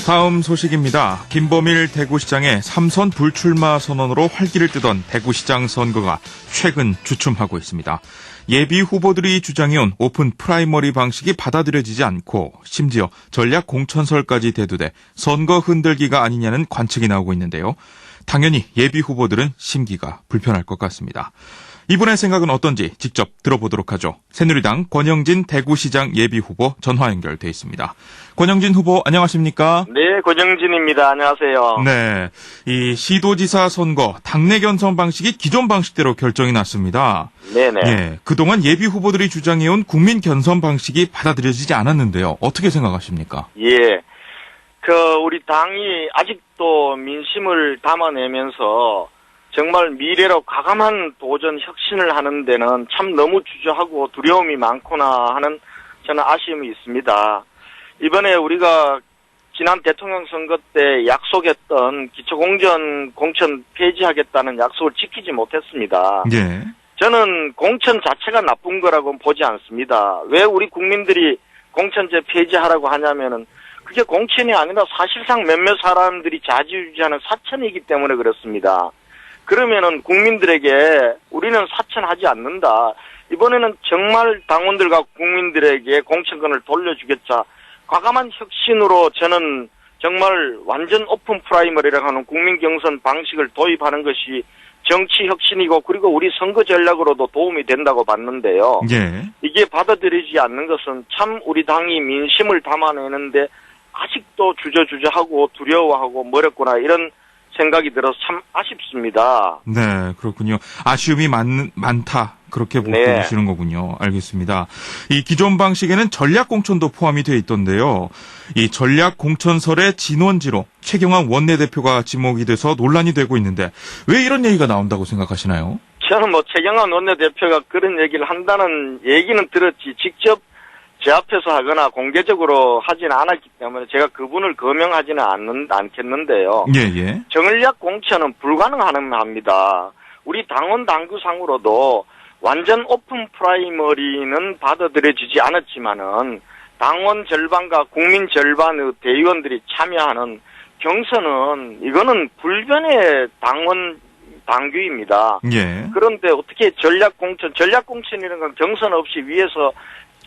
다음 소식입니다. 김범일 대구시장의 3선 불출마 선언으로 활기를 뜨던 대구시장 선거가 최근 주춤하고 있습니다. 예비 후보들이 주장해온 오픈 프라이머리 방식이 받아들여지지 않고 심지어 전략 공천설까지 대두돼 선거 흔들기가 아니냐는 관측이 나오고 있는데요. 당연히 예비 후보들은 심기가 불편할 것 같습니다. 이분의 생각은 어떤지 직접 들어보도록 하죠. 새누리당 권영진 대구시장 예비후보 전화 연결돼 있습니다. 권영진 후보 안녕하십니까? 네, 권영진입니다. 안녕하세요. 네, 이 시도지사 선거 당내 경선 방식이 기존 방식대로 결정이 났습니다. 네네. 예, 그동안 예비후보들이 주장해온 국민 경선 방식이 받아들여지지 않았는데요. 어떻게 생각하십니까? 예. 우리 당이 아직도 민심을 담아내면서 정말 미래로 과감한 도전 혁신을 하는 데는 참 너무 주저하고 두려움이 많구나 하는 저는 아쉬움이 있습니다. 이번에 우리가 지난 대통령 선거 때 약속했던 공천 폐지하겠다는 약속을 지키지 못했습니다. 예. 저는 공천 자체가 나쁜 거라고 보지 않습니다. 왜 우리 국민들이 공천제 폐지하라고 하냐면은 그게 공천이 아니라 사실상 몇몇 사람들이 좌지우지하는 사천이기 때문에 그렇습니다. 그러면은 국민들에게 우리는 사천하지 않는다. 이번에는 정말 당원들과 국민들에게 공천권을 돌려주겠자. 과감한 혁신으로 저는 정말 완전 오픈 프라이머리라고 하는 국민 경선 방식을 도입하는 것이 정치 혁신이고 그리고 우리 선거 전략으로도 도움이 된다고 봤는데요. 예. 이게 받아들이지 않는 것은 참 우리 당이 민심을 담아내는데 아직도 주저하고 두려워하고 멀었구나 이런 생각이 들어서 참 아쉽습니다. 네, 그렇군요. 아쉬움이 많다. 그렇게 보시는 거군요. 알겠습니다. 이 기존 방식에는 전략 공천도 포함이 되어 있던데요. 이 전략 공천설의 진원지로 최경환 원내대표가 지목이 돼서 논란이 되고 있는데 왜 이런 얘기가 나온다고 생각하시나요? 저는 최경환 원내대표가 그런 얘기를 한다는 얘기는 들었지 직접 제 앞에서 하거나 공개적으로 하지는 않았기 때문에 제가 그분을 거명하지는 않겠는데요. 예. 전략 공천은 불가능합니다. 우리 당원 당규상으로도 완전 오픈 프라이머리는 받아들여지지 않았지만은 당원 절반과 국민 전반의 대의원들이 참여하는 경선은 이거는 불변의 당규입니다. 예. 그런데 어떻게 전략 공천이라는 건 경선 없이 위에서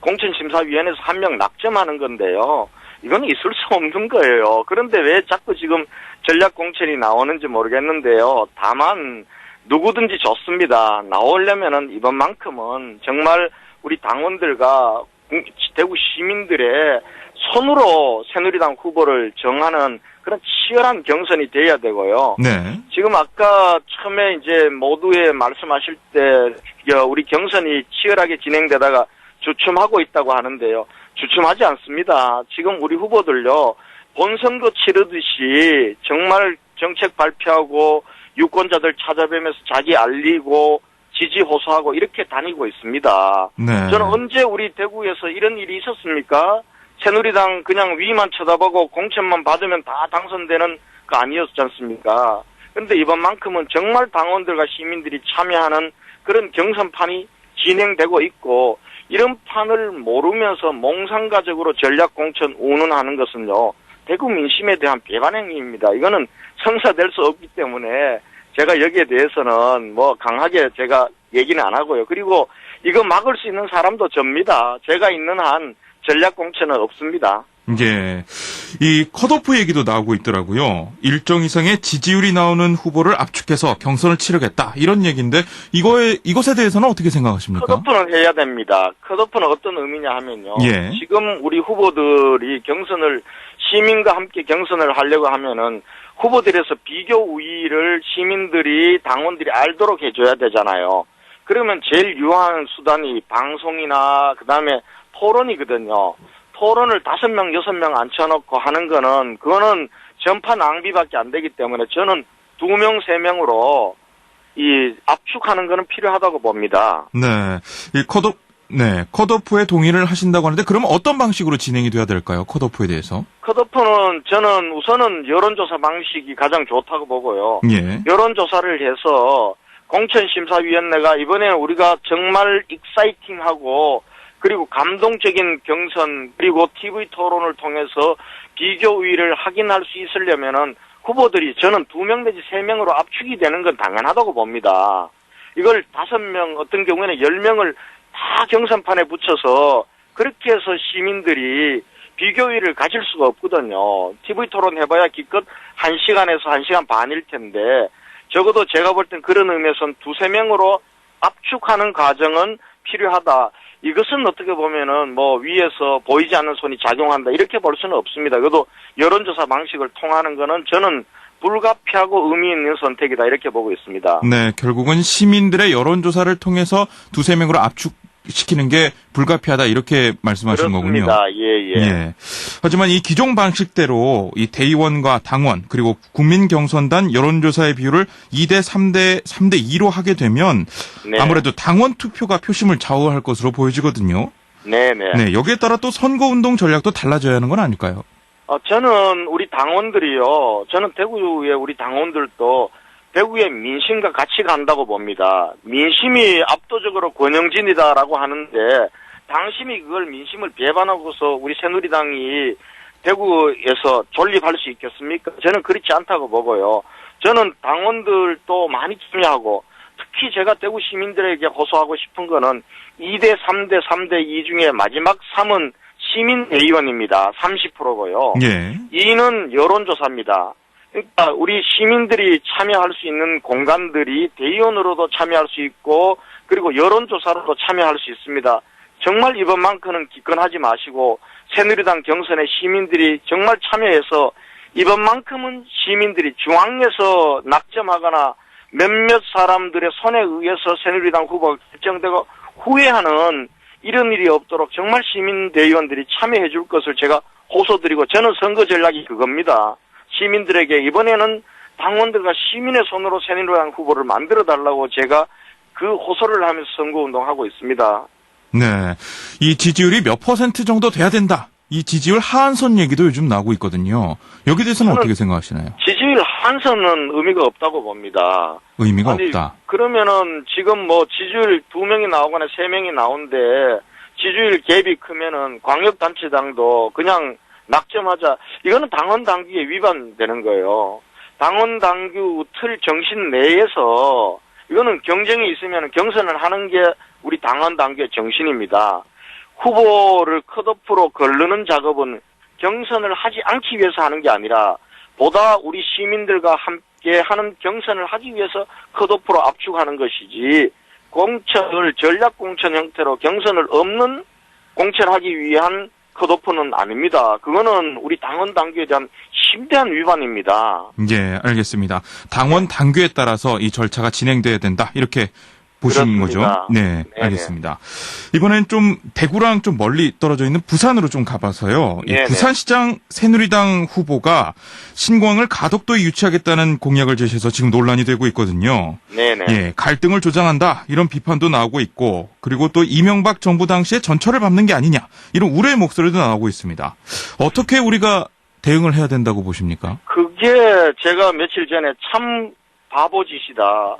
공천심사위원회에서 한 명 낙점하는 건데요. 이건 있을 수 없는 거예요. 그런데 왜 자꾸 지금 전략 공천이 나오는지 모르겠는데요. 다만 누구든지 좋습니다. 나오려면은 이번만큼은 정말 우리 당원들과 대구 시민들의 손으로 새누리당 후보를 정하는 그런 치열한 경선이 돼야 되고요. 네. 지금 아까 처음에 이제 모두의 말씀하실 때 우리 경선이 치열하게 진행되다가 주춤하고 있다고 하는데요. 주춤하지 않습니다. 지금 우리 후보들요. 본선거 치르듯이 정말 정책 발표하고 유권자들 찾아뵈면서 자기 알리고 지지 호소하고 이렇게 다니고 있습니다. 네. 저는 언제 우리 대구에서 이런 일이 있었습니까? 새누리당 그냥 위만 쳐다보고 공천만 받으면 다 당선되는 거 아니었지 않습니까? 그런데 이번만큼은 정말 당원들과 시민들이 참여하는 그런 경선판이 진행되고 있고 이런 판을 모르면서 몽상가적으로 전략공천 운운하는 것은요. 대구 민심에 대한 배반행위입니다. 이거는 성사될 수 없기 때문에 제가 여기에 대해서는 강하게 제가 얘기는 안 하고요. 그리고 이거 막을 수 있는 사람도 접니다. 제가 있는 한 전략공천은 없습니다. 예. 이 컷오프 얘기도 나오고 있더라고요. 일정 이상의 지지율이 나오는 후보를 압축해서 경선을 치르겠다. 이런 얘기인데 이것에 대해서는 어떻게 생각하십니까? 컷오프는 해야 됩니다. 컷오프는 어떤 의미냐 하면요. 예. 지금 우리 후보들이 시민과 함께 경선을 하려고 하면은 후보들에서 비교 우위를 시민들이 당원들이 알도록 해줘야 되잖아요. 그러면 제일 유효한 수단이 방송이나 그다음에 토론이거든요. 토론을 5명, 6명 앉혀놓고 하는 그거는 전파 낭비밖에 안 되기 때문에 저는 2명, 3명으로 압축하는 거는 필요하다고 봅니다. 네. 컷오프에 동의를 하신다고 하는데 그러면 어떤 방식으로 진행이 돼야 될까요? 컷오프에 대해서? 컷오프는 저는 우선은 여론조사 방식이 가장 좋다고 보고요. 예. 여론조사를 해서 공천심사위원회가 이번에 우리가 정말 익사이팅하고 그리고 감동적인 경선 그리고 TV 토론을 통해서 비교 우위를 확인할 수 있으려면은 후보들이 저는 2명 내지 3명으로 압축이 되는 건 당연하다고 봅니다. 이걸 5명, 어떤 경우에는 10명을 다 경선판에 붙여서 그렇게 해서 시민들이 비교위를 가질 수가 없거든요. TV 토론 해봐야 기껏 1시간에서 1시간 반일 텐데 적어도 제가 볼 땐 그런 의미에서는 2-3명으로 압축하는 과정은 필요하다. 이것은 어떻게 보면은 뭐 위에서 보이지 않는 손이 작용한다 이렇게 볼 수는 없습니다. 그래도 여론조사 방식을 통하는 거는 저는 불가피하고 의미 있는 선택이다 이렇게 보고 있습니다. 네, 결국은 시민들의 여론조사를 통해서 2-3명으로 압축시키는 게 불가피하다 이렇게 말씀하신 거군요. 그렇습니다. 예. 하지만 이 기존 방식대로 이 대의원과 당원 그리고 국민경선단 여론조사의 비율을 2대3대2로 하게 되면 네. 아무래도 당원 투표가 표심을 좌우할 것으로 보여지거든요. 네네. 네, 여기에 따라 또 선거운동 전략도 달라져야 하는 건 아닐까요? 저는 우리 당원들이요. 저는 대구의 우리 당원들도 대구의 민심과 같이 간다고 봅니다. 민심이 압도적으로 권영진이다라고 하는데 당심이 그걸 민심을 배반하고서 우리 새누리당이 대구에서 존립할 수 있겠습니까? 저는 그렇지 않다고 보고요. 저는 당원들도 많이 참여하고 특히 제가 대구 시민들에게 호소하고 싶은 거는 2대3 3대2 중에 마지막 3은 시민 대의원입니다. 30%고요. 예. 2는 여론조사입니다. 그러니까 우리 시민들이 참여할 수 있는 공간들이 대의원으로도 참여할 수 있고 그리고 여론조사로도 참여할 수 있습니다. 정말 이번만큼은 기권하지 마시고 새누리당 경선에 시민들이 정말 참여해서 이번만큼은 시민들이 중앙에서 낙점하거나 몇몇 사람들의 손에 의해서 새누리당 후보가 결정되고 후회하는 이런 일이 없도록 정말 시민 대의원들이 참여해 줄 것을 제가 호소드리고 저는 선거 전략이 그겁니다. 시민들에게 이번에는 당원들과 시민의 손으로 새누리당 후보를 만들어 달라고 제가 그 호소를 하면서 선거운동하고 있습니다. 네. 이 지지율이 몇 % 정도 돼야 된다. 이 지지율 하한선 얘기도 요즘 나오고 있거든요. 여기에 대해서는 어떻게 생각하시나요? 지지율 하한선은 의미가 없다고 봅니다. 의미가 아니, 없다. 그러면은 지금 뭐 지지율 2명이 나오거나 3명이 나오는데 지지율 갭이 크면은 광역단체장도 그냥 낙점하자. 이거는 당원 당규에 위반되는 거예요. 당원 당규 틀 정신 내에서 이거는 경쟁이 있으면 경선을 하는 게 우리 당원 당규의 정신입니다. 후보를 컷오프로 거르는 작업은 경선을 하지 않기 위해서 하는 게 아니라 보다 우리 시민들과 함께 하는 경선을 하기 위해서 컷오프로 압축하는 것이지 공천을 전략 공천 형태로 경선을 없는 공천하기 위한 컷오프는 아닙니다. 그거는 우리 당원 당규에 대한 심대한 위반입니다. 예, 알겠습니다. 당원 당규에 따라서 이 절차가 진행돼야 된다. 이렇게 보신 그렇습니다. 거죠? 네, 네네. 알겠습니다. 이번엔 좀 대구랑 좀 멀리 떨어져 있는 부산으로 좀 가봐서요. 이 네네. 부산시장 새누리당 후보가 신공항을 가덕도에 유치하겠다는 공약을 제시해서 지금 논란이 되고 있거든요. 네네. 예, 갈등을 조장한다 이런 비판도 나오고 있고 그리고 또 이명박 정부 당시에 전철을 밟는 게 아니냐 이런 우려의 목소리도 나오고 있습니다. 어떻게 우리가 대응을 해야 된다고 보십니까? 그게 제가 며칠 전에 참 바보짓이다.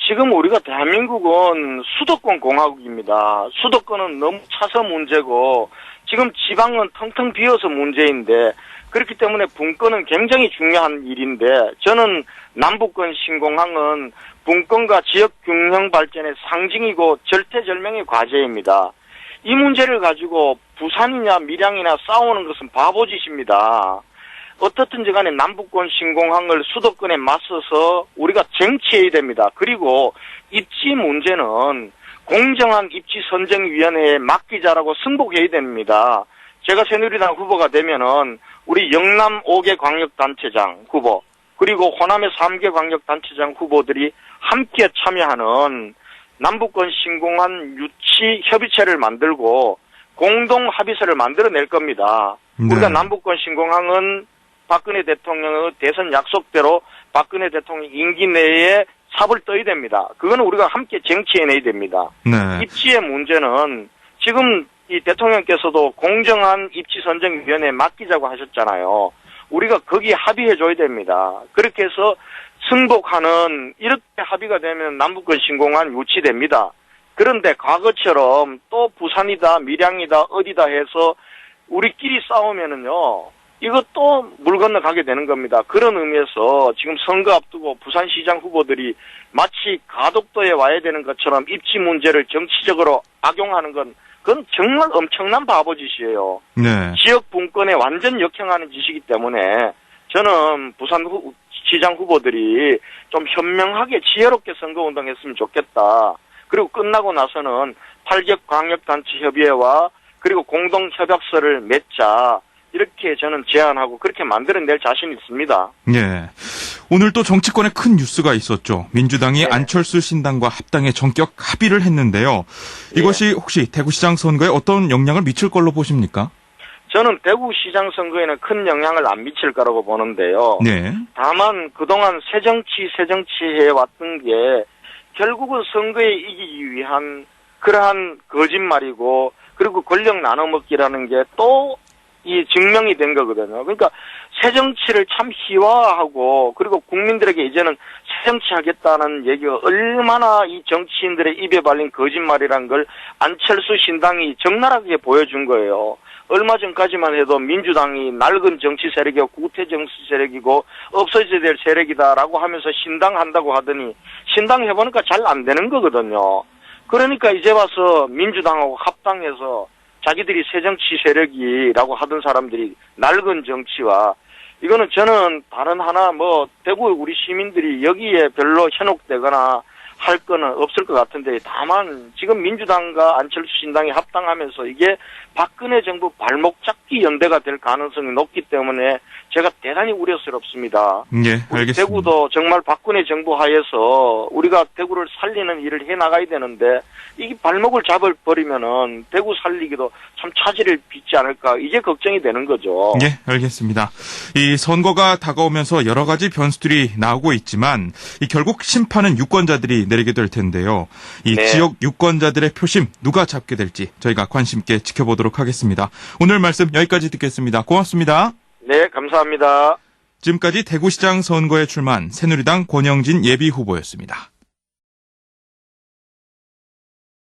지금 우리가 대한민국은 수도권 공화국입니다. 수도권은 너무 차서 문제고 지금 지방은 텅텅 비어서 문제인데 그렇기 때문에 분권은 굉장히 중요한 일인데 저는 남북권 신공항은 분권과 지역 균형 발전의 상징이고 절대절명의 과제입니다. 이 문제를 가지고 부산이냐 밀양이냐 싸우는 것은 바보짓입니다. 어떻든지 간에 남북권 신공항을 수도권에 맞서서 우리가 쟁취해야 됩니다. 그리고 입지 문제는 공정한 입지선정위원회에 맡기자라고 승복해야 됩니다. 제가 새누리당 후보가 되면은 우리 영남 5개 광역단체장 후보 그리고 호남의 3개 광역단체장 후보들이 함께 참여하는 남북권 신공항 유치 협의체를 만들고 공동 합의서를 만들어낼 겁니다. 네. 우리가 남북권 신공항은 박근혜 대통령의 대선 약속대로 박근혜 대통령 임기 내에 삽을 떠야 됩니다. 그거는 우리가 함께 쟁취해내야 됩니다. 네. 입지의 문제는 지금 이 대통령께서도 공정한 입지선정위원회에 맡기자고 하셨잖아요. 우리가 거기에 합의해줘야 됩니다. 그렇게 해서 승복하는 이렇게 합의가 되면 남북권 신공항 유치됩니다. 그런데 과거처럼 또 부산이다 밀양이다 어디다 해서 우리끼리 싸우면은요. 이것도 물 건너가게 되는 겁니다. 그런 의미에서 지금 선거 앞두고 부산시장 후보들이 마치 가덕도에 와야 되는 것처럼 입지 문제를 정치적으로 악용하는 건 그건 정말 엄청난 바보짓이에요. 네. 지역 분권에 완전 역행하는 짓이기 때문에 저는 부산 시장 후보들이 좀 현명하게 지혜롭게 선거운동했으면 좋겠다. 그리고 끝나고 나서는 8개 광역단체협의회와 그리고 공동협약서를 맺자. 이렇게 저는 제안하고 그렇게 만들어낼 자신이 있습니다. 예. 오늘 또 정치권에 큰 뉴스가 있었죠. 민주당이 네. 안철수 신당과 합당에 전격 합의를 했는데요. 이것이 혹시 대구시장 선거에 어떤 영향을 미칠 걸로 보십니까? 저는 대구시장 선거에는 큰 영향을 안 미칠 거라고 보는데요. 네. 다만 그동안 새정치 해왔던 게 결국은 선거에 이기기 위한 그러한 거짓말이고 그리고 권력 나눠먹기라는 게 또 이 증명이 된 거거든요. 그러니까 새정치를 참 희화화하고 그리고 국민들에게 이제는 새정치하겠다는 얘기가 얼마나 이 정치인들의 입에 발린 거짓말이란 걸 안철수 신당이 적나라하게 보여준 거예요. 얼마 전까지만 해도 민주당이 낡은 정치 세력이고 구태 정치 세력이고 없어져야 될 세력이다라고 하면서 신당한다고 하더니 신당 해보니까 잘 안 되는 거거든요. 그러니까 이제 와서 민주당하고 합당해서 자기들이 새정치 세력이라고 하던 사람들이 낡은 정치와 이거는 저는 다른 하나 대구 우리 시민들이 여기에 별로 현혹되거나 할 거는 없을 것 같은데 다만 지금 민주당과 안철수 신당이 합당하면서 이게 박근혜 정부 발목 잡기 연대가 될 가능성이 높기 때문에 제가 대단히 우려스럽습니다. 예, 알겠습니다. 대구도 정말 박근혜 정부 하에서 우리가 대구를 살리는 일을 해나가야 되는데 이게 발목을 잡아버리면은 대구 살리기도 참 차질을 빚지 않을까 이게 걱정이 되는 거죠. 예, 알겠습니다. 이 선거가 다가오면서 여러 가지 변수들이 나오고 있지만 결국 심판은 유권자들이 내리게 될 텐데요. 이 네. 지역 유권자들의 표심 누가 잡게 될지 저희가 관심 있게 지켜보도록 하겠습니다. 오늘 말씀 여기까지 듣겠습니다. 고맙습니다. 네, 감사합니다. 지금까지 대구시장 선거에 출마한 새누리당 권영진 예비후보였습니다.